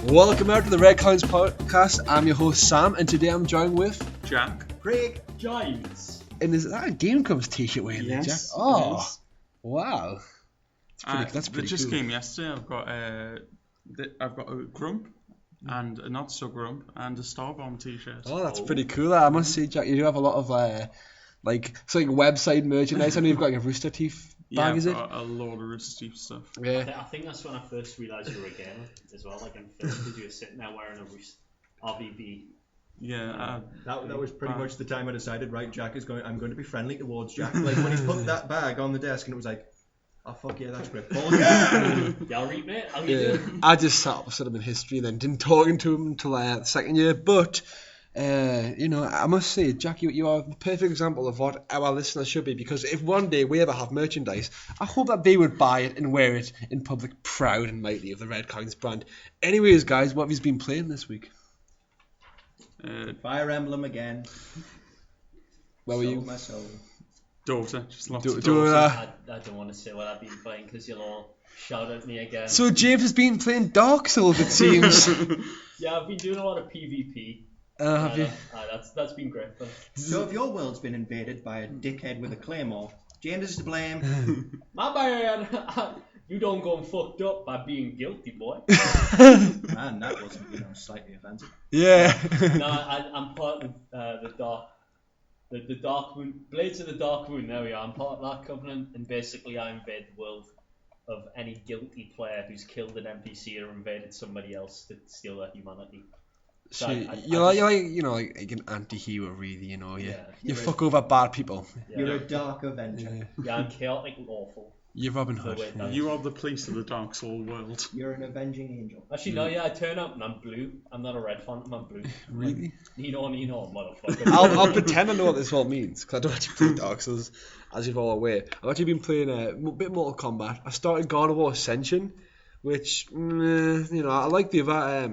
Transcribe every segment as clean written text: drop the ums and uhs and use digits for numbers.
Welcome out to the Red Coins podcast. I'm your host Sam, and today I'm joined with Jack, Craig, Giants. And is that a Game Grumps t-shirt wearing there, Jack? Yes, Oh, it is. wow! That's pretty It just cool. came yesterday. I've got a Grump and a not so Grump and a Starbomb t-shirt. Oh, that's pretty cool. I must say, Jack, you do have a lot of website merchandise. I know you've got like a Rooster Teeth bag, yeah, is I've it? got a load of Rooster Teeth stuff. Yeah. I think that's when I first realised you were a gamer as well. Like in film, because you were sitting there wearing a RVB. Yeah, That was pretty much the time I decided, right, I'm going to be friendly towards Jack. Like when he put that bag on the desk and it was like, oh fuck yeah, that's great. Balls, yeah! Yeah, I'll read, mate. How you Yeah. doing? I just sat opposite him in history, then didn't talk to him until the second year. But I must say, Jack, you are the perfect example of what our listeners should be. Because if one day we ever have merchandise, I hope that they would buy it and wear it in public, proud and mighty of the Red Coins brand. Anyways, guys, what have you been playing this week? Fire Emblem again. Where were you? Sold my soul. Dota, just lots Do- of do, Dota. I don't want to say what I've been playing because you'll all shout at me again. So James has been playing Dark Souls, it seems. Yeah, I've been doing a lot of PvP. Have you? That's been great. But So if your world's been invaded by a dickhead with a claymore, James is to blame. my bad. You don't go and fucked up by being guilty, boy. Man, that wasn't slightly offensive. Yeah. No, I'm part of the Dark Moon, Blades of the Dark Moon. There we are. I'm part of that covenant, and basically I invade the world of any guilty player who's killed an NPC or invaded somebody else to steal their humanity. So I you're like an anti-hero, really. You You're fuck over bad people. You're a dark avenger. Yeah, I'm chaotic and awful. You're Robin The Hood. way that- You are the police of the Dark Soul world. You're an avenging angel. Actually, no, yeah, I turn up and I'm blue. I'm not a red phantom, I'm blue. Really? Nino, motherfucker. I'll pretend I know what this all means, because I don't actually play Dark Souls, as you're all aware. I've actually been playing a bit Mortal Kombat. I started God of War Ascension, which, I like the other,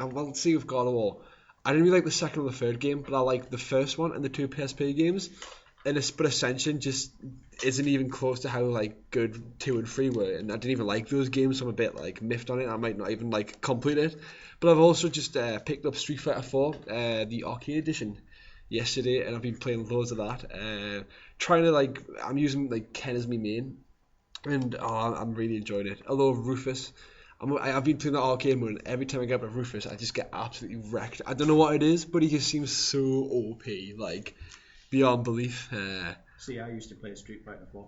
I'll see with God of War. I didn't really like the second or the third game, but I like the first one and the two PSP games. But Ascension just isn't even close to how good 2 and 3 were, and I didn't even like those games, so I'm a bit miffed on it. I might not even complete it. But I've also just picked up Street Fighter 4, the arcade edition, yesterday, and I've been playing loads of that. Trying to I'm using Ken as my main, and I'm really enjoying it. Although Rufus, I've been playing the arcade mode, and every time I get up with Rufus, I just get absolutely wrecked. I don't know what it is, but he just seems so OP, beyond belief. See, I used to play Street Fighter 4,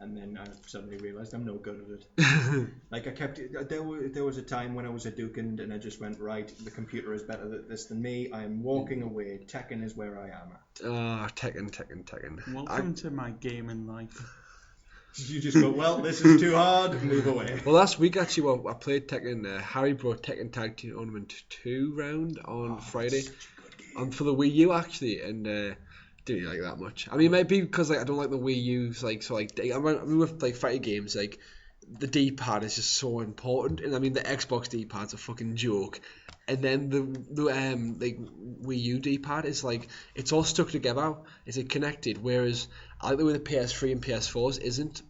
and then I suddenly realised I'm no good at it. There was a time when I was a Duke and I just went, right, the computer is better at this than me, I am walking away, Tekken is where I am at. Tekken. Welcome to my gaming life. You just go, well, this is too hard, move away. Well, last week actually, I played Tekken. Harry brought Tekken Tag Tournament 2 round on Friday, for the Wii U actually, and didn't really like that much. I mean, it might be because I don't like the Wii U's I mean with fighting games, the D-pad is just so important, and I mean the Xbox D-pad's a fucking joke, and then the Wii U D-pad is it's all stuck together, it's connected, whereas I like the way the PS3 and PS4s isn't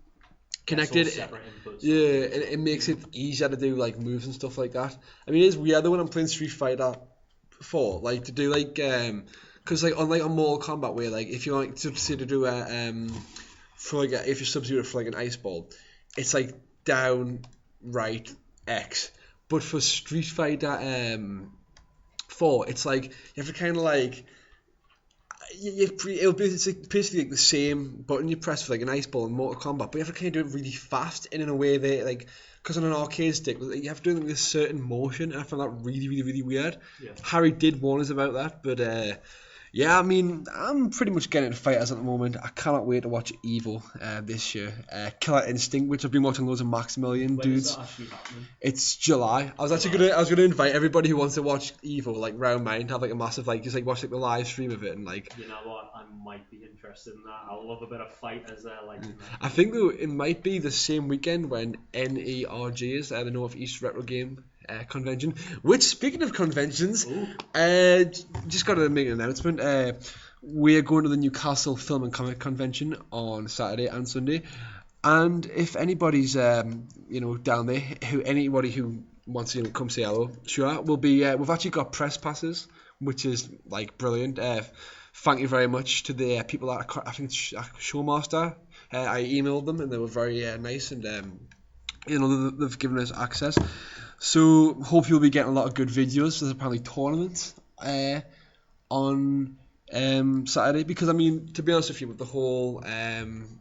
connected. It's all separate inputs. Yeah, and it makes it easier to do moves and stuff like that. I mean, it is weird though when I'm playing Street Fighter 4, to do because on Mortal Kombat, where if you like to say to do if you Sub-Zero for an ice ball, it's down, right, X. But for Street Fighter 4, it's you have to kind of it'll be basically the same button you press for an ice ball in Mortal Kombat, but you have to kind of do it really fast and in a way that because on an arcade stick you have to do it in this certain motion, and I found that really, really, really weird. Yeah. Harry did warn us about that, but yeah, I mean, I'm pretty much getting into fighters at the moment. I cannot wait to watch Evo this year. Killer Instinct, which I've been watching loads of Maximilian When is dudes. that actually happening? It's July. I was gonna invite everybody who wants to watch Evo round mine, have a massive just watch the live stream of it, and You know what? I might be interested in that. I love a bit of fighters there. I think though it might be the same weekend when NERG is the Northeast Retro Game convention. Which, speaking of conventions, just got to make an announcement. We're going to the Newcastle Film and Comic Convention on Saturday and Sunday, and if anybody's down there, anybody who wants to come say hello, sure. We'll be. We've actually got press passes, which is like brilliant. Thank you very much to the people at I think Showmaster. I emailed them and they were very nice and they've given us access. So hope you'll be getting a lot of good videos. There's apparently tournaments on Saturday because I mean to be honest with you with the whole film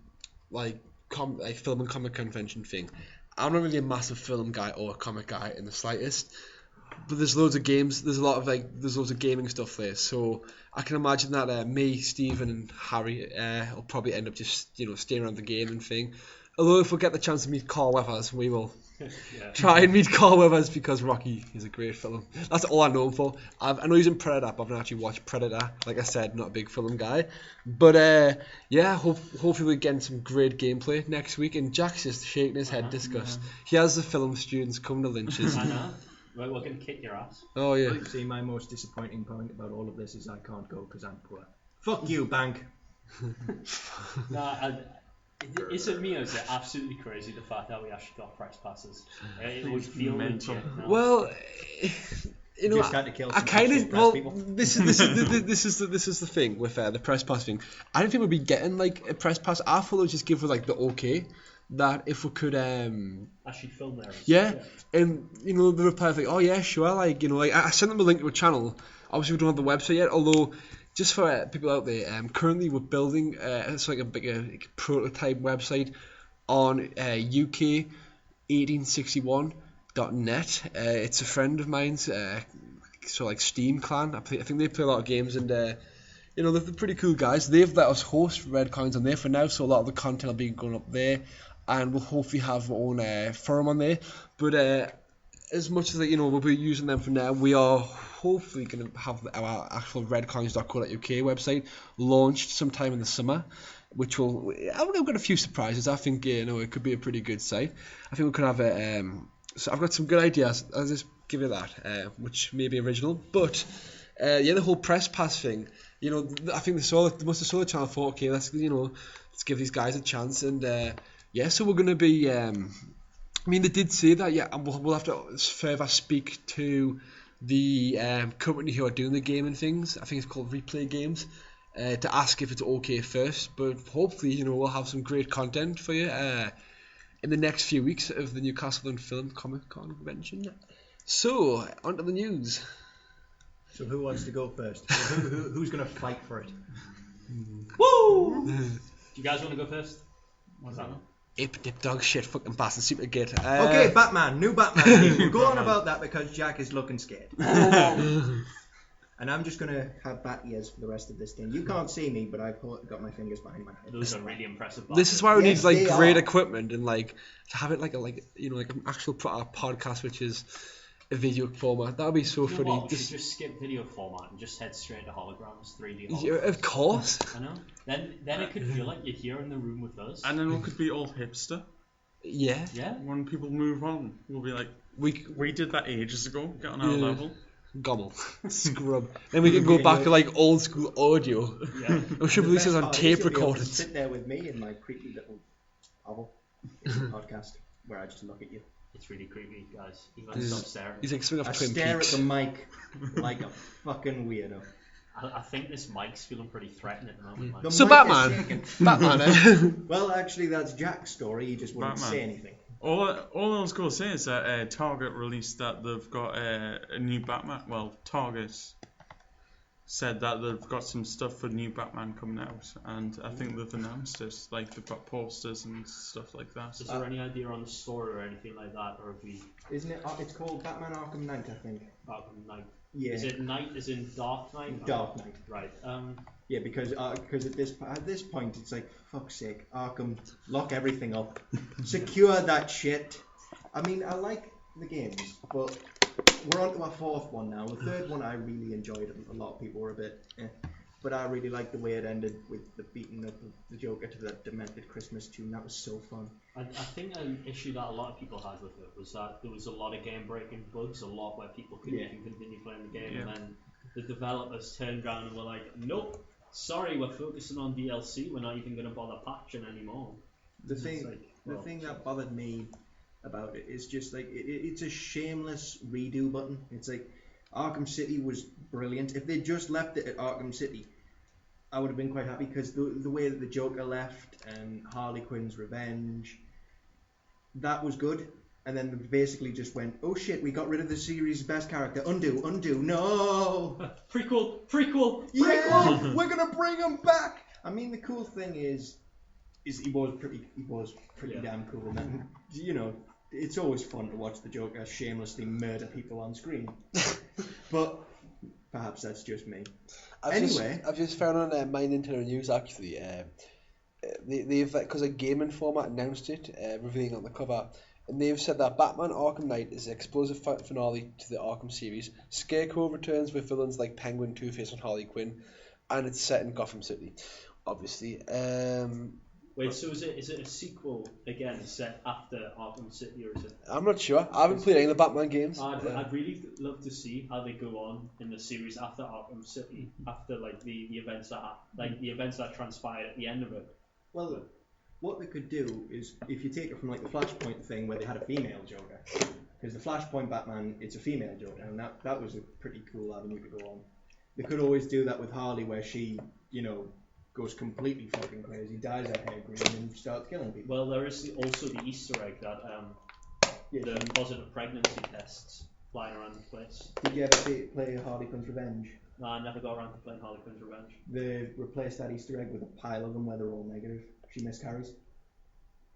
and comic convention thing, I'm not really a massive film guy or a comic guy in the slightest. But there's loads of games. There's loads of gaming stuff there. So I can imagine that me, Stephen, and Harry will probably end up just staying around the gaming thing. Although if we get the chance to meet Carl Weathers, we will try and meet Carl Weathers because Rocky is a great film. That's all I know him for. I know he's in Predator, but I've not actually watched Predator. Like I said, not a big film guy. But hopefully we're getting some great gameplay next week. And Jack's just shaking his head disgust. He has the film students coming to Lynch's. I know. We're going to kick your ass. Oh yeah. See, my most disappointing point about all of this is I can't go because I'm poor. Fuck you, bank. Is it me or is it absolutely crazy the fact that we actually got press passes? It would feel mental. legit. No? Well, Just had to kill some I kind actual of press people. this is the thing with the press pass thing. I don't think we'd be getting like a press pass. I thought they'd just give us like the okay that if we could actually film there. And the reply was like, oh yeah, sure, like I sent them a link to a channel. Obviously we don't have the website yet, although just for people out there, currently we're building it's like a big prototype website on UK1861.net. It's a friend of mine's, so like Steam Clan. I think they play a lot of games and they're pretty cool guys. They've let us host Red Coins on there for now, so a lot of the content will be going up there, and we'll hopefully have our own forum on there. But as much as we'll be using them for now, we are hopefully going to have our actual redcoins.co.uk website launched sometime in the summer, which will. I've got a few surprises. I think it could be a pretty good site. I think we could have a. So I've got some good ideas. I'll just give you that, which may be original, but the whole press pass thing. I think they must have saw the channel thought, okay, let's give these guys a chance, and so we're going to be. I mean, they did say that, and we'll have to further speak to the company who are doing the gaming things. I think it's called Replay Games, to ask if it's okay first. But hopefully, we'll have some great content for you in the next few weeks of the Newcastle Film Comic Convention. So, on to the news. So who wants to go first? Who's going to fight for it? Woo! Do you guys want to go first? What's that? Ip dip dog shit fucking bastard super good. Okay, Batman, new Batman. We'll go on about that because Jack is looking scared. And I'm just going to have bat ears for the rest of this thing. You can't see me, but I've got my fingers behind my head. Those are really impressive. This is why we Yes, need they great are. equipment and to have it like an actual podcast, which is a video format. That would be so funny. What? We should just skip video format and just head straight to holograms, 3D holograms. Yeah, of course. I know. Then it could feel like you're here in the room with us. And then we could be all hipster. Yeah. Yeah. When people move on, we'll be like, We did that ages ago. Get on our Yeah. level. gobble scrub. Then we can go back to like old school audio. Yeah. We should release this on tape recorded. recorded. Sit there with me in my creepy little hovel in the podcast where I just look at you. It's really creepy, guys. You gotta stop staring. He's like swing I off Twin stare Peaks. at the mic like a fucking weirdo. I think this mic's feeling pretty threatening at the moment. Like. The So mic is Batman. shaking. Batman. Well, actually, that's Jack's story. He just wouldn't Batman. say anything. All I was going to say is that Target released that they've got a new Batman. Well, Target said that they've got some stuff for new Batman coming out, and I think they've announced it. Like they've got posters and stuff like that. Is there any idea on the story or anything like that, or have we? Isn't it? It's called Batman Arkham Knight, I think. Arkham Knight. Yeah. Is it Knight as in Dark Knight? Dark Knight. Right. Yeah, because at this point it's like, fuck's sake, Arkham, lock everything up, secure that shit. I mean, I like the games, but we're on to our fourth one now. The third one I really enjoyed. A lot of people were a bit, but I really liked the way it ended with the beating of the Joker to that demented Christmas tune. That was so fun. I think an issue that a lot of people had with it was that there was a lot of game-breaking bugs, a lot where people couldn't even continue playing the game, and then the developers turned around and were like, nope. Sorry, we're focusing on DLC. We're not even going to bother patching anymore. The thing that bothered me about it is just like it's a shameless redo button. It's like Arkham City was brilliant. If they just left it at Arkham City, I would have been quite happy, because the way that the Joker left and Harley Quinn's revenge, that was good. And then they basically just went, oh shit, we got rid of the series' best character. Undo, no. Prequel. Yeah, we're gonna bring him back. I mean, the cool thing is he was pretty damn cool. And then, you know, it's always fun to watch the Joker shamelessly murder people on screen. But perhaps that's just me. I've just found on My Nintendo News actually, they've, because a gaming format announced it, revealing on the cover, and they've said that Batman Arkham Knight is an explosive finale to the Arkham series. Scarecrow returns with villains like Penguin, Two-Face, and Harley Quinn, and it's set in Gotham City, obviously. Wait, so is it a sequel again set after Arkham City, or is it? I'm not sure. I haven't played any of the Batman games. I'd really love to see how they go on in the series after Arkham City, after like the events that transpired at the end of it. Well, what they could do is, if you take it from like the Flashpoint thing where they had a female Joker, because the Flashpoint Batman, it's a female Joker, and that was a pretty cool avenue to go on. They could always do that with Harley, where she, you know, goes completely fucking crazy, dyes her hair green, and starts killing people. Well, there is also the Easter egg that the positive pregnancy tests flying around the place. Did you ever play Harley Quinn's Revenge? No, I never got around to playing Harley Quinn's Revenge. They replaced that Easter egg with a pile of them where they're all negative. She miscarries.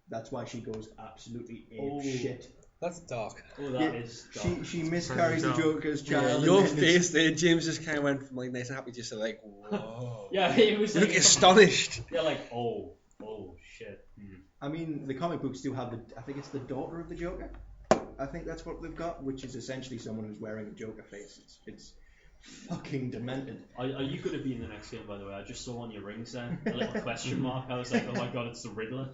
That's why she goes absolutely ape shit. That's dark. Oh, that is dark. She miscarries the Joker's child. Your face there, James, just kind of went from like nice and happy just to like, whoa. Yeah, it was You like look astonished. Yeah, like oh shit. I mean, the comic books do have I think it's the daughter of the Joker. I think that's what they've got, which is essentially someone who's wearing a Joker face. It's fucking demented. Are you going to be in the next game, by the way? I just saw on your rings there a little question mark. I was like, oh my god, it's the Riddler.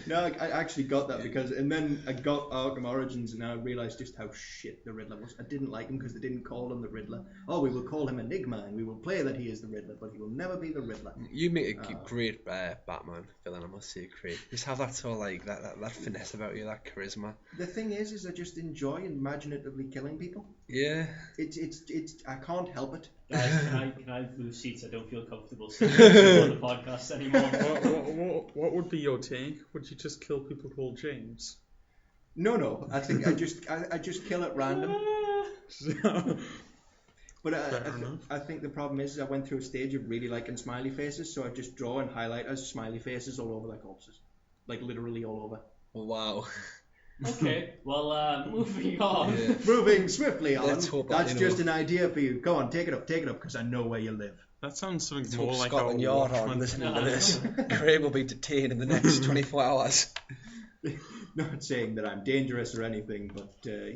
No, I actually got that and then I got Arkham Origins, and I realised just how shit the Riddler was. I didn't like him because they didn't call him the Riddler. Oh, we will call him Enigma, and we will play that he is the Riddler, but he will never be the Riddler. You make a great Batman villain, I must say, great. Just have that sort of like that finesse about you, that charisma. The thing is I just enjoy imaginatively killing people. Yeah. It's I can't help it. Guys, can I move seats? I don't feel comfortable sitting on the podcast anymore. What would be your take? Would you just kill people called James? No. I think I just kill at random. But I think the problem is I went through a stage of really liking smiley faces, so I just draw and highlight as smiley faces all over their corpses, like literally all over. Wow. Okay, well, moving on. Yeah. Moving swiftly on. Let's hope That's just an idea for you. Go on, take it up, because I know where you live. That sounds something Let's more hope like Scotland Yard aren't listening to this. Craig will be detained in the next 24 hours. Not saying that I'm dangerous or anything, but yeah.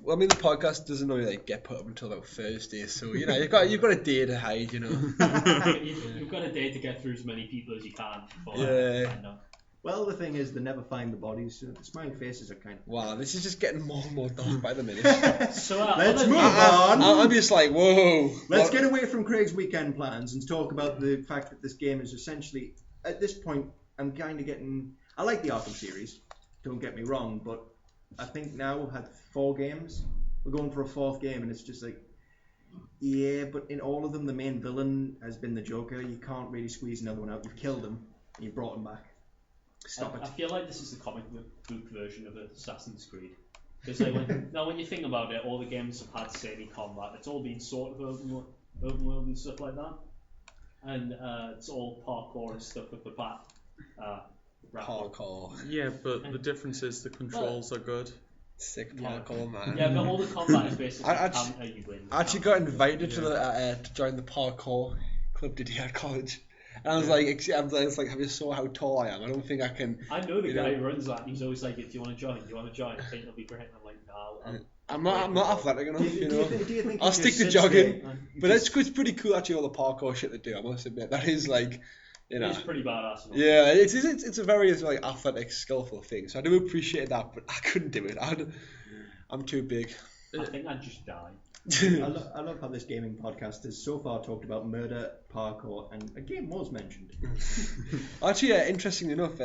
Well, I mean, the podcast doesn't really like get put up until about Thursday, so you know you've got a day to hide, you know. You've got a day to get through as many people as you can. Yeah. Well, the thing is, they never find the bodies, so the smiley faces are kind of... Wow, this is just getting more and more dark by the minute. So let's move on. I'm just like, whoa. Let's get away from Craig's weekend plans and talk about the fact that this game is essentially, at this point, I'm kind of getting... I like the Arkham series, don't get me wrong, but I think now we've had 4 games. We're going for a 4th game, and it's just like, yeah, but in all of them, the main villain has been the Joker. You can't really squeeze another one out. You've killed him, and you brought him back. Stop it. I feel like this is the comic book version of Assassin's Creed. Because like when you think about it, all the games have had semi-combat. It's all been sort of open world and stuff like that. And it's all parkour and stuff with the parkour. Yeah, but the difference is the controls are good. Sick parkour, man. Yeah, but all the combat is basically how you win. I actually got invited to join the parkour club today at college. And I was like, have you saw how tall I am? I don't think I can. I know the guy who runs that. And he's always like, "Do you want to join? Do you want to join? I think it'll be great." And I'm like, "No." I'm not athletic enough, you know. Do you think I'll stick to jogging. But it's pretty cool actually, all the parkour shit they do. I must admit that is like, you know. It's pretty badass. Yeah, it's a very like athletic, skillful thing. So I do appreciate that, but I couldn't do it. I'm too big. I think I'd just die. I love how this gaming podcast has so far talked about murder, parkour, and a game was mentioned. Actually, interestingly enough,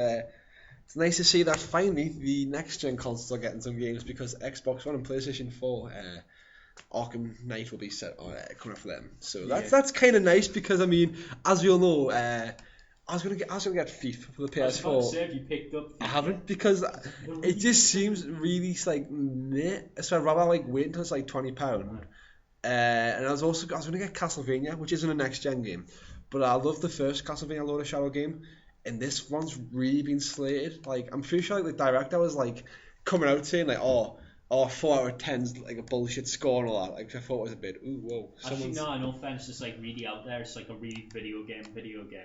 it's nice to see that finally the next gen consoles are getting some games, because Xbox One and PlayStation 4, Arkham Knight will be coming up for them. So that's kind of nice, because I mean, as we all know, I was gonna get FIFA for the I was about to PS4. say, if you picked up I haven't, because it just seems really like meh. So I'd rather like wait until it's like £20. And I was gonna get Castlevania, which isn't a next gen game, but I love the first Castlevania Lord of Shadow game, and this one's really been slated. Like, I'm pretty sure like the director was like coming out saying like, oh 4 out of 10's like a bullshit score and all that. Like, I thought it was a bit whoa. Actually, no offense, it's like really out there. It's like a really video game.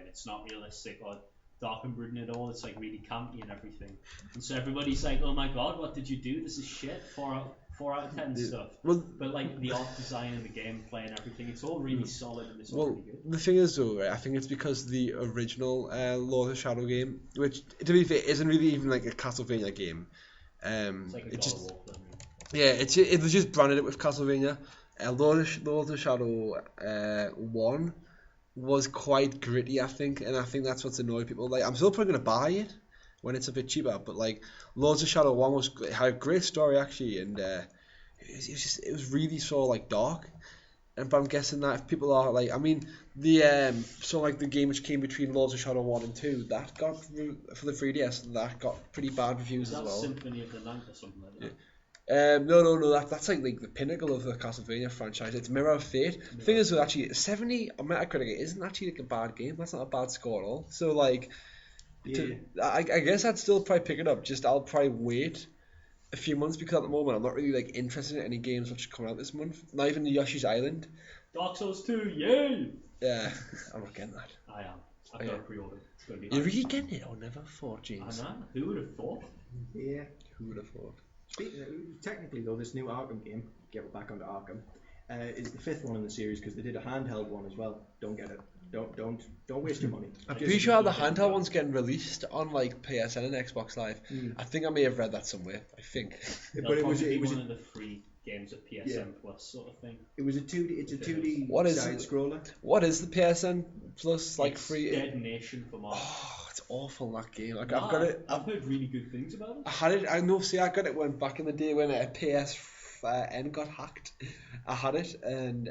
It's not realistic or dark and brooding at all. It's like really campy and everything. And so everybody's like, oh my god, what did you do? This is shit. 4 out of 10 stuff. Well, but like the art design and the gameplay and everything, it's all really solid and it's all really good. The thing is though, right, I think it's because the original Lord of Shadow game, which to be fair isn't really even like a Castlevania game. It's like a it God just of War film. yeah, it was just branded it with Castlevania. Lord of Shadow 1 was quite gritty, I think, and I think that's what's annoyed people. Like, I'm still probably gonna buy it when it's a bit cheaper, but like Lords of Shadow 1 had a great story actually, and it was really so like dark. But I'm guessing that if people are like, I mean, the the game which came between Lords of Shadow 1 and 2, that got for the 3DS, that got pretty bad reviews Is as that well. Symphony of the Night or something like that? No, that's like the pinnacle of the Castlevania franchise. It's Mirror of Fate. The thing is, actually, 70 on Metacritic isn't actually like a bad game. That's not a bad score at all. So like, I guess I'd still probably pick it up. Just I'll probably wait a few months, because at the moment I'm not really like interested in any games which are coming out this month. Not even Yoshi's Island. Dark Souls 2, yay! Yeah, I'm not getting that. I am. I've got a pre-order. It's going to be. You're really getting it? I never thought, jeez. I know. Who would have thought? Yeah. Who would have thought? Technically though, this new Arkham game, get back onto Arkham, is the 5th one in the series, because they did a handheld one as well. Don't get it. Don't waste your money. I'm pretty sure the handheld one's getting released on like PSN and Xbox Live. I think I may have read that somewhere. I think. But it was one of the free games of PSN Plus sort of thing. It was a 2D. It's a 2D What is side it? scroller. What is the PSN Plus like It's free? Dead Nation for Marvel. Oh, it's awful, that game. Like, Nah, I've got it. I've heard really good things about it. I had it. I know. See, I got it when back in the day when PSN got hacked. I had it, and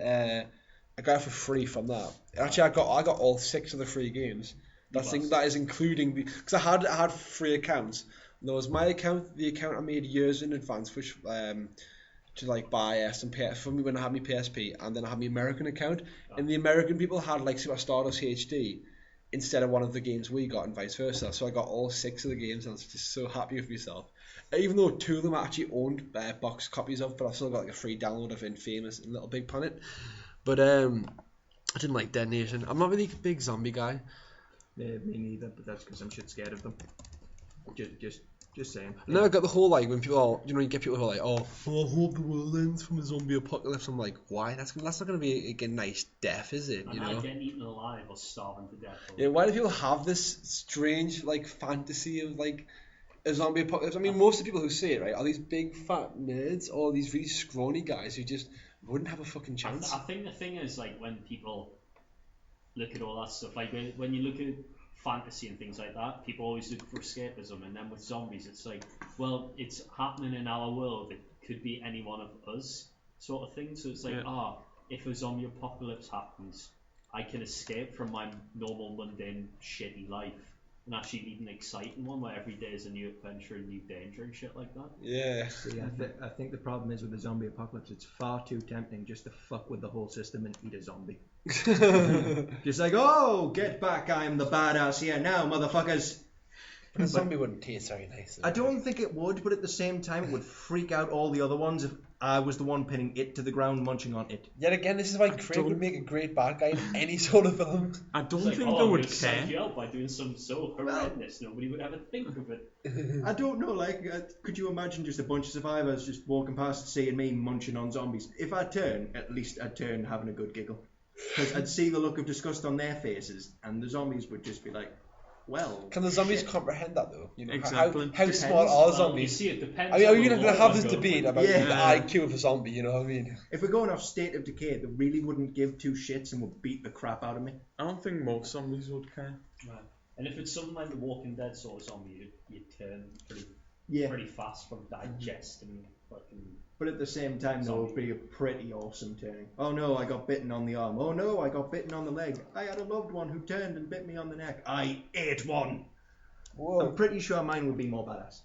I got it for free from that. Actually, I got all 6 of the free games. That is including because I had 3 accounts. There was my account, the account I made years in advance, which to like buy some PS for me when I had my PSP, and then I had my American account, and the American people had like Super Stardust HD instead of one of the games we got, and vice versa. So I got all 6 of the games, and I was just so happy with myself. Even though 2 of them I actually owned box copies of, but I've still got like a free download of Infamous and Little Big Planet. But I didn't like Dead Nation. I'm not really a big zombie guy. Me neither, but that's because I'm shit scared of them. Just saying. I never got the whole like when people are, you get people who are like, oh, I hope the world ends from a zombie apocalypse. I'm like, why? That's not going to be a nice death, is it? I'm not getting eaten alive or starving to death. Yeah, why do people have this strange like fantasy of like a zombie apocalypse? I mean, most of the people who say it, right, are these big fat nerds or these really scrawny guys who just wouldn't have a fucking chance. I think the thing is, like, when people look at all that stuff, like when you look at fantasy and things like that, people always look for escapism, and then with zombies it's like, well, it's happening in our world, it could be any one of us sort of thing. So it's like, if a zombie apocalypse happens, I can escape from my normal mundane shitty life and actually lead an exciting one where every day is a new adventure and new danger and shit like that. Yeah. See, I think the problem is with the zombie apocalypse, it's far too tempting just to fuck with the whole system and eat a zombie. Just like, oh, get back, I'm the badass here now, motherfuckers. But a zombie wouldn't taste very nice. I don't think it would, but at the same time it would freak out all the other ones if I was the one pinning it to the ground, munching on it. Yet again, this is why Craig would make a great bad guy in any sort of film. I don't It's think like, they I'm would gonna psych care. you out by doing something so horrendous, nobody would ever think of it. I don't know, like, could you imagine just a bunch of survivors just walking past seeing me munching on zombies? If I turn, at least I'd turn having a good giggle. Because I'd see the look of disgust on their faces, and the zombies would just be like, well... Can the zombies comprehend that though? Exactly. How smart are You zombies? see, it depends. I mean, are on you the going to law have this that goes debate with about it. the IQ of a zombie, you know what I mean? If we're going off State of Decay, they really wouldn't give 2 shits and would beat the crap out of me. I don't think most zombies would care. And if it's something like The Walking Dead sort of zombie, you turn Yeah. pretty fast from digest and fucking. But at the same time, though, it would be a pretty awesome turning. Oh no, I got bitten on the arm. Oh no, I got bitten on the leg. I had a loved one who turned and bit me on the neck. I ate one. Whoa. I'm pretty sure mine would be more badass.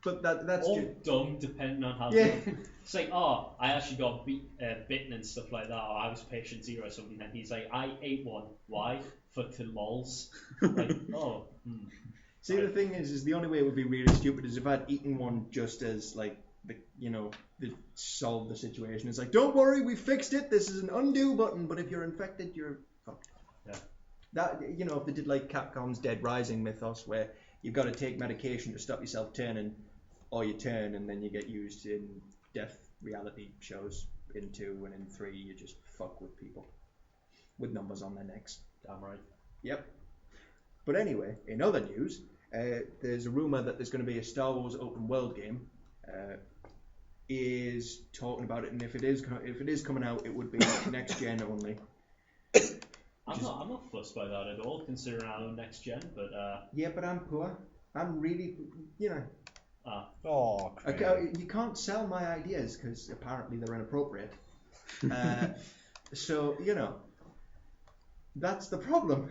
But that's All just... dumb, depending on how. Yeah. It's like, oh, I actually got bitten and stuff like that, or I was patient zero or something. And he's like, I ate one. Why? For the lols. Like, oh. See, the thing is the only way it would be really stupid is if I'd eaten one just as, like, to solve the situation. It's like, don't worry, we fixed it. This is an undo button, but if you're infected, you're fucked. Yeah. That, if they did like Capcom's Dead Rising mythos, where you've got to take medication to stop yourself turning, or you turn and then you get used in death reality shows in 2 and in 3, you just fuck with people with numbers on their necks. Damn right. Yep. But anyway, in other news, there's a rumor that there's going to be a Star Wars open world game. Is talking about it, and if it is coming out, it would be next gen only. I'm not fussed by that at all, considering I own next gen. But yeah, but I'm poor. I'm really, Oh, you can't sell my ideas because apparently they're inappropriate. So that's the problem.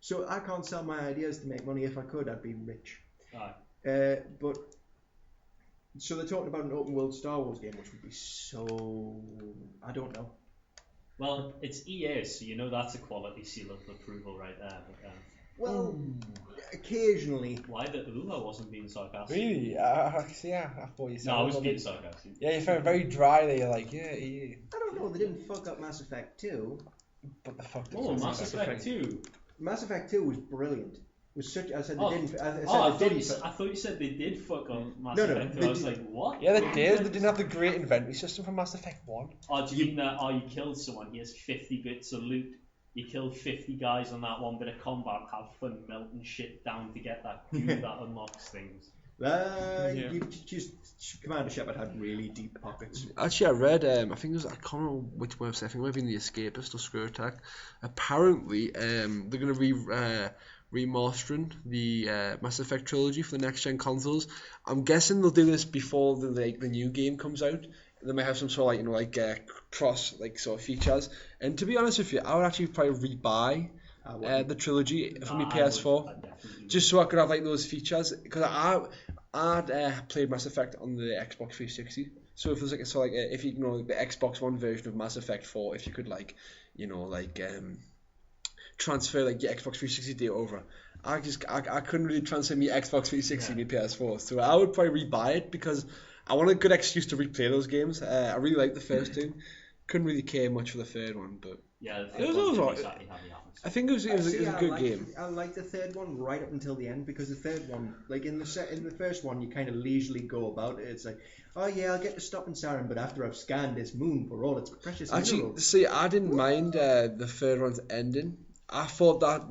So I can't sell my ideas to make money. If I could, I'd be rich. But so they're talking about an open world Star Wars game, which would be so... I don't know. Well, it's EA, so that's a quality seal of approval right there. But, well, occasionally. Why the I wasn't being sarcastic. Really? I thought you said. No, I was being sarcastic. Yeah, you found it very dry there. You're like, yeah. I don't know. They didn't fuck up Mass Effect 2. But the fuck. Mass Effect 2. Mass Effect 2 was brilliant. It was such. I said they didn't. I thought you said they did fuck on Mass Effect 2. I was like, what? Yeah, they did. They didn't have the great inventory system from Mass Effect 1. Oh, do you mean that? Oh, you killed someone. He has 50 bits of loot. You killed 50 guys on that one bit of combat. Have fun melting shit down to get that goo that unlocks things. You just Commander Shepard had really deep pockets. Actually, I read. I think it was. I can't remember which website. I think it might have been The Escapist or Screw Attack. Apparently, they're going to be remastering the Mass Effect trilogy for the next gen consoles. I'm guessing they'll do this before the new game comes out. They might have some sort of cross sort of features. And to be honest with you, I would actually probably rebuy the trilogy from my PS4 just so I could have those features, because I'd played Mass Effect on the Xbox 360. So if there's if you the Xbox One version of Mass Effect 4, if you could transfer your Xbox 360 data over, I couldn't really transfer my Xbox 360 to my PS4, so I would probably rebuy it because I want a good excuse to replay those games. I really like the first two. Couldn't really care much for the third one, but yeah, it was alright. I think it was a good game. I liked the third one right up until the end, because the third one, in the first one, you kind of leisurely go about it. It's like, oh yeah, I'll get to stop in Saturn, but after I've scanned this moon for all its precious minerals. Actually, see, I didn't mind the third one's ending. I thought that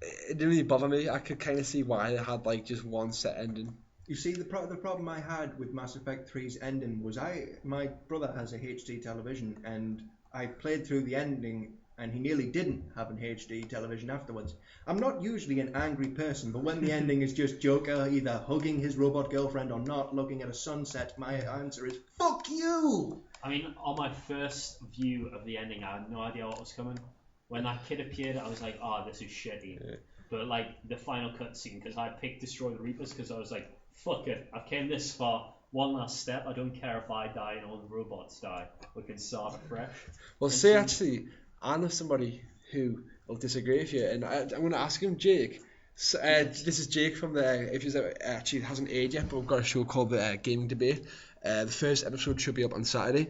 it didn't really bother me. I could kind of see why they had just one set ending. You see, the problem I had with Mass Effect 3's ending was my brother has a HD television, and I played through the ending, and he nearly didn't have an HD television afterwards. I'm not usually an angry person, but when the ending is just Joker either hugging his robot girlfriend or not, looking at a sunset, my answer is, fuck you! I mean, on my first view of the ending, I had no idea what was coming. When that kid appeared, I was like, oh, this is shitty. Yeah. But the final cutscene, because I picked Destroy the Reapers, because I was like, fuck it, I came this far. One last step. I don't care if I die and all the robots die. We can start afresh. Well, actually, I know somebody who will disagree with you, and I'm going to ask him, Jake. So, this is Jake from if he's actually hasn't aired yet, but we've got a show called the Gaming Debate. The first episode should be up on Saturday.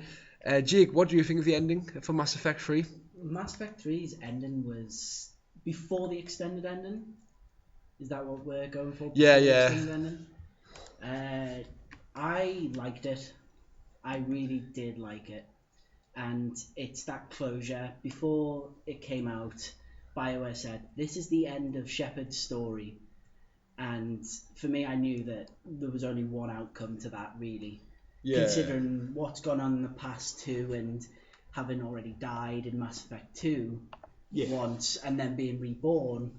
Jake, what do you think of the ending for Mass Effect 3? Mass Effect 3's ending was before the extended ending. Is that what we're going for? Yeah. Extended ending? I liked it. I really did like it. And it's that closure. Before it came out, BioWare said, this is the end of Shepard's story. And for me, I knew that there was only one outcome to that, really. Yeah. Considering what's gone on in the past too, and having already died in Mass Effect 2 once, and then being reborn,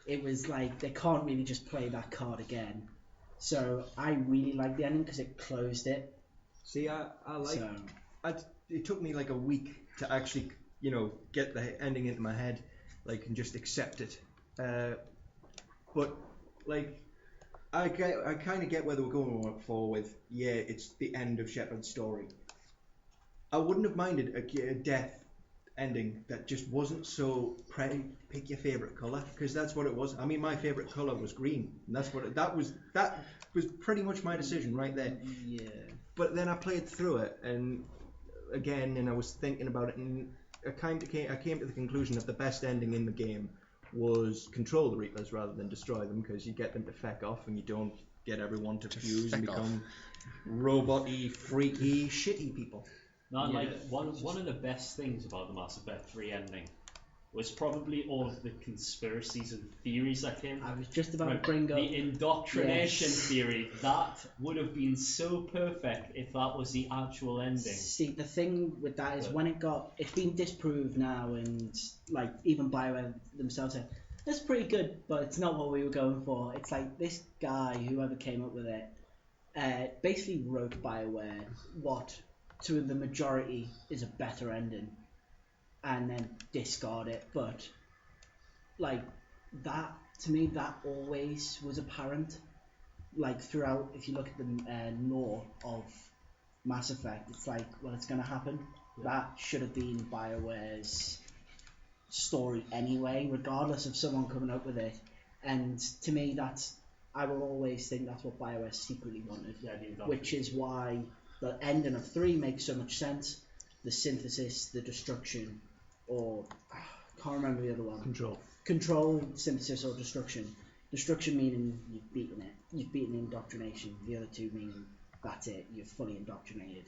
it was like they can't really just play that card again. So I really like the ending because it closed it. See, I like. So It took me like a week to actually, get the ending into my head, and just accept it. But like, I kind of get where they were going for with, it's the end of Shepard's story. I wouldn't have minded a death ending that just wasn't so pick your favorite color, because that's what it was. I mean, my favorite color was green, and that was pretty much my decision right there. yeah. But then I played through it, and I was thinking about it, and I came to the conclusion that the best ending in the game was control the Reapers rather than destroy them, because you get them to feck off and you don't get everyone to fuse and become robot-y, freaky, shitty people. No, Yeah. like one of the best things about the Mass Effect 3 ending was probably all of the conspiracies and theories that came. I was just about Right, to bring up the indoctrination Yes. theory. That would have been so perfect if that was the actual ending. See, the thing with that is But- when it's been disproved now, and like even BioWare themselves said, that's pretty good, but it's not what we were going for. It's like this guy, whoever came up with it, basically wrote BioWare what to the majority is a better ending, and then discard it. But like that, to me, that always was apparent. Like throughout, if you look at the lore of Mass Effect, it's like, well, it's going to happen. That should have been BioWare's story anyway, regardless of someone coming up with it. And to me, I will always think that's what BioWare secretly wanted, Yeah, the indoctrination. which is why the ending of 3 makes so much sense. The synthesis, the destruction, or I can't remember the other one. Control, synthesis, or destruction. Destruction meaning you've beaten it. You've beaten indoctrination. The other two meaning that's it. You're fully indoctrinated.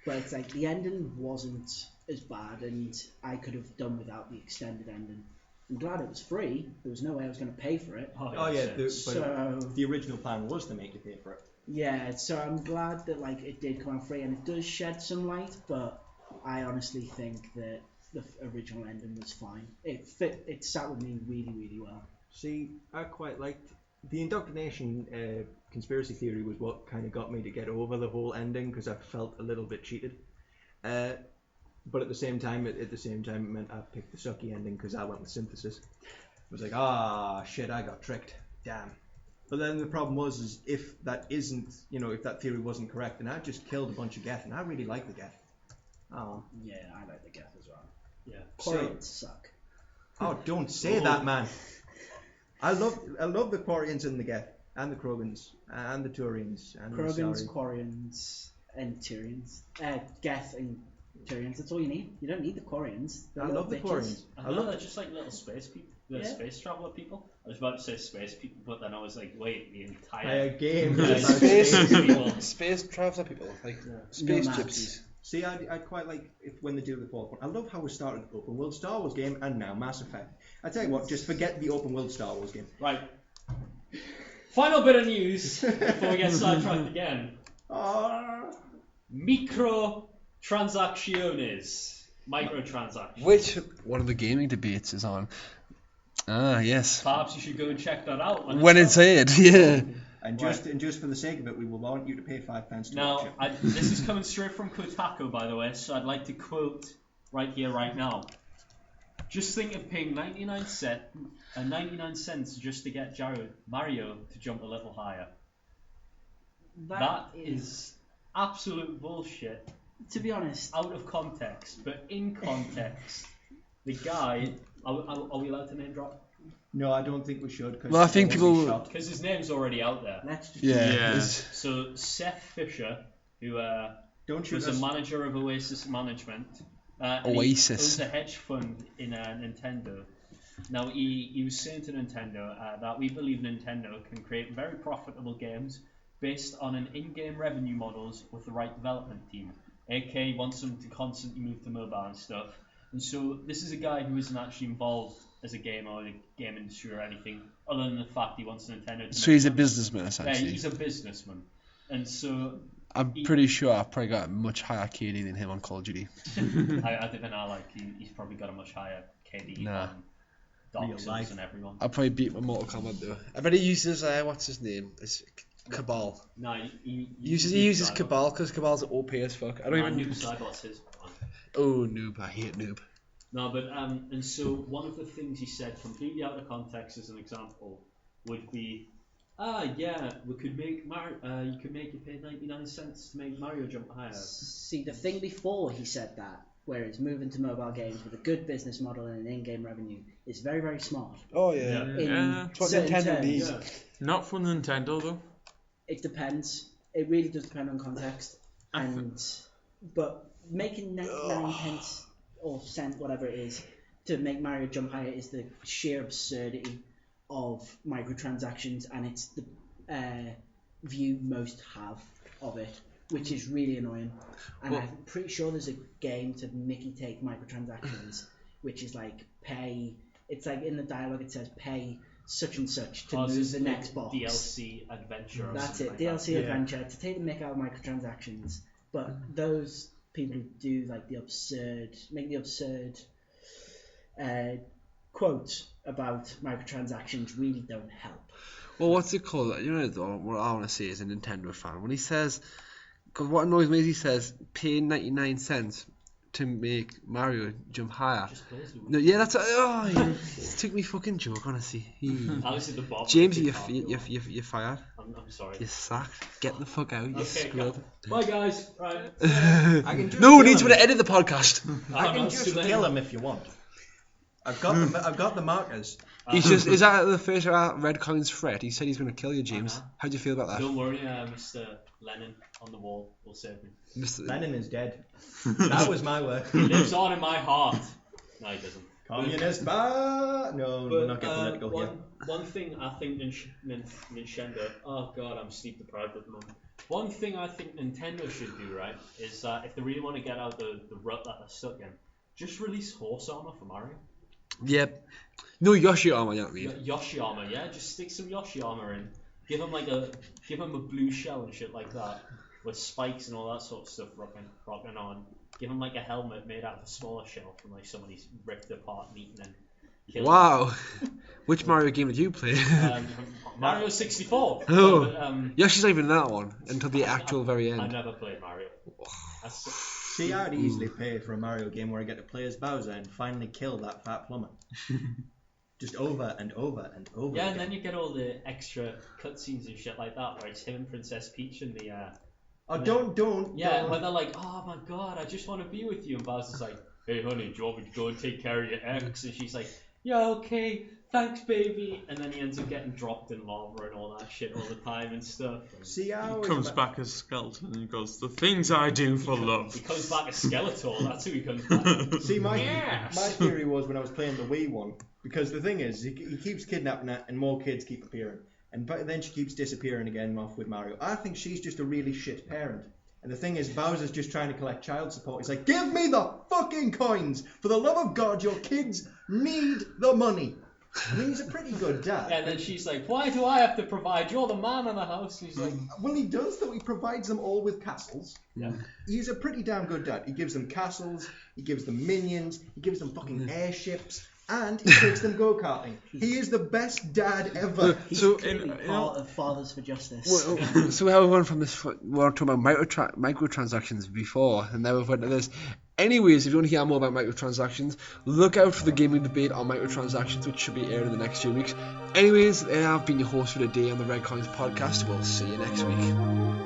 But it's like the ending wasn't as bad, and I could have done without the extended ending. I'm glad it was free. There was no way I was going to pay for it. Oh yeah, but So the original plan was to make you pay for it. yeah, so I'm glad that it did come out free, and it does shed some light. But I honestly think that the original ending was fine. It fit. It sat with me really, really well. See, I quite liked the indoctrination conspiracy theory was what kind of got me to get over the whole ending, because I felt a little bit cheated. But at the same time, it meant I picked the sucky ending because I went with synthesis. I was like, shit, I got tricked. Damn. But then the problem was if that isn't, if that theory wasn't correct, then I just killed a bunch of Geth, and I really like the Geth. Oh. Yeah, I like the Geth as well. Yeah. Quarians suck. Oh, don't say that, man. I love the Quarians and the Geth, and the Krogans, and the Turians, and the Krogans, Asari. Quarians, and Tyrians. Geth and Tyrians. That's all you need. You don't need the Quarians. They're I little love the bitches. Quarians. I know they're just like little space people, Yeah. space traveler people. I was about to say space people, but then I was like, wait, the entire Game. Yeah, is about space. space. people. Space traveler people, like space Nomads. gypsies. See, I quite like when they do the fourth one. I love how we started the open world Star Wars game and now Mass Effect. I tell you what, just forget the open world Star Wars game. Right. Final bit of news before we get sidetracked again. Microtransactions. Which one of the gaming debates is on? Ah, yes. Perhaps you should go and check that out. When it's aired, yeah. And just for the sake of it, we will want you to pay £5 to Now, watch it. this is coming straight from Kotaku, by the way, so I'd like to quote right here, right now. Just think of paying 99 cents just to get Mario to jump a little higher. That is absolute bullshit. To be honest, Out of context, but in context, the guy. Are we allowed to name drop? No, I don't think we should. Cause Well, I think otherwise people- he's shot. Because his name's already out there. let's just Yeah. Yeah. it's- So Seth Fisher, who Don't shoot was a us. manager of Oasis Management. And Oasis. He owns a hedge fund in Nintendo. Now, he was saying to Nintendo that we believe Nintendo can create very profitable games based on an in-game revenue models with the right development team. AK wants them to constantly move to mobile and stuff. And so this is a guy who isn't actually involved as a gamer or the game industry or anything, other than the fact he wants Nintendo to So make he's a money. businessman, Yeah, essentially. he's a businessman. And so I'm pretty sure I've probably got a much higher KD than him on Call of Duty. I think he's probably got a much higher KD Nah. Dark Real Souls life. and everyone. I'll probably beat my Mortal Kombat though. I bet he uses what's his name? It's Cabal. No, He uses Cabal because Cabal's OP as fuck. I don't even. Noob Saibot's his one. Oh, noob! I hate noob. No, but and so one of the things he said, completely out of context, as an example, would be, yeah, we could make you could make it pay 99 cents to make Mario jump higher. See, the thing before he said that, where it's moving to mobile games with a good business model and an in-game revenue, is very, very smart. Oh Yeah. In It's what certain Nintendo terms. needs. Yeah. Not for Nintendo though. It depends. It really does depend on context. But making 99 pence or cent, whatever it is, to make Mario jump higher is the sheer absurdity of microtransactions, and it's the view most have of it, which is really annoying. And Well- I'm pretty sure there's a game to Mickey take microtransactions, which is like pay. It's like in the dialogue it says pay such and such to Oh, move it's the next box. DLC adventure. Or That's something it, like DLC Yeah. adventure to take the mick out of microtransactions. But those people who do like the absurd, make the absurd quote about microtransactions really don't help. Well, what's it called? You know, though, what I want to say as a Nintendo fan, when he says, because what annoys me is he says, pay 99 cents to make Mario jump higher. Just plays with No, yeah, that's he took me fucking joke, honestly. Alice at the bottom. James, of the you're fired. I'm sorry. You're sacked. Get the fuck out. You Okay, scrub. Bye guys. Right. I can just No, kill we need him. to edit the podcast. I Oh, can no, just it's too late. kill him if you want. I've got the markers. He's just, is that the first Red Colin's threat? He said he's going to kill you, James. know. How do you feel about that? Don't worry, Mr. Lennon on the wall will save me. Mr. Lenin is dead. That was my work. He lives on in my heart. No, he doesn't. Communist bar. No, we're not getting political here. One thing I think Nintendo. Oh god, I'm sleep deprived at the moment. One thing I think Nintendo should do, right, is if they really want to get out the rut that they're stuck in, just release horse armor for Mario. Yep. No Yoshi armor, you know what I mean? Yoshi armor, yeah. Just stick some Yoshi armor in. Give him a blue shell and shit like that, with spikes and all that sort of stuff rocking on. Give him like a helmet made out of a smaller shell from like somebody's ripped apart and eaten and killed. Wow. Which Mario game did you play? Mario 64. Oh. But, Yoshi's not even in that one until the actual very I end. never played Mario. That's, See, I'd easily pay for a Mario game where I get to play as Bowser and finally kill that fat plumber. Just over and over and over yeah, again. and then you get all the extra cutscenes and shit like that, where it's him and Princess Peach and the Oh, don't. yeah, where they're like, oh my god, I just want to be with you, and Bowser's like, hey honey, do you want me to go and take care of your ex? And she's like, yeah, okay, thanks baby. And then he ends up getting dropped in lava and all that shit all the time and stuff. See, I He always comes back as Skeleton and he goes, the things I do for love. He comes back as Skeletor, that's who he comes back. See, my Yes. my theory was when I was playing the Wii one, because the thing is, he keeps kidnapping her, and more kids keep appearing, and then she keeps disappearing again off with Mario. I think she's just a really shit parent. And the thing is, Bowser's just trying to collect child support. He's like, give me the fucking coins! For the love of God, your kids need the money! I mean, he's a pretty good dad. And then she's like, why do I have to provide? You're the man in the house. And he's like, Well, he does, though. He provides them all with castles. yeah. He's a pretty damn good dad. He gives them castles, he gives them minions, he gives them fucking airships, and he takes them go-karting. He is the best dad ever. He's So, clearly part of Fathers for Justice. So how we went from this, we were talking about microtransactions before, and now we've went to this. Anyways, if you want to hear more about microtransactions, look out for the gaming debate on microtransactions, which should be aired in the next few weeks. Anyways, I've been your host for the day on the Red Coins podcast. We'll see you next week.